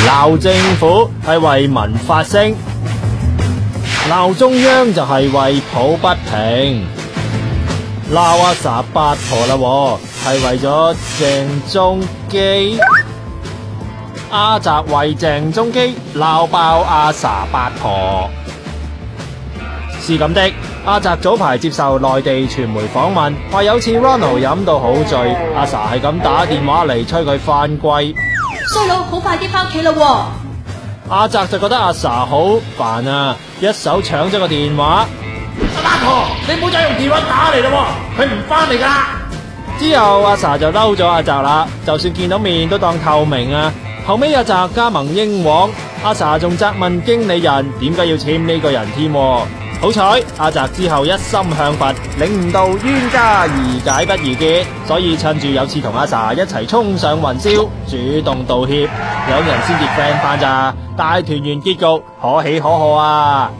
鬧政府係為民發聲，鬧中央就係為抱不平。鬧阿 sa 八婆啦，係為咗鄭中基。阿澤為鄭中基鬧爆阿 sa 八婆。是咁的，阿澤早排接受內地傳媒訪問，話有次 Ronald 飲到好醉，阿 sa 係咁打電話嚟催佢翻歸。衰佬，好快啲翻屋企啦！阿澤就覺得阿 sa 好煩啊，一手搶咗個電話。阿八婆，你唔好再用電話打嚟啦，佢唔翻嚟噶。之後阿 sa 就嬲咗阿澤啦，就算見到面都當透明啊。後尾阿澤加盟英皇，阿 sa 仲責問經理人點解要簽呢個人添。好彩阿澤之後一心向佛，領悟到冤家宜解不宜結，所以趁住有次同阿 sa 一齊衝上雲霄，主動道歉，兩人先至 friend 翻咋，大團圓結局可喜可賀啊！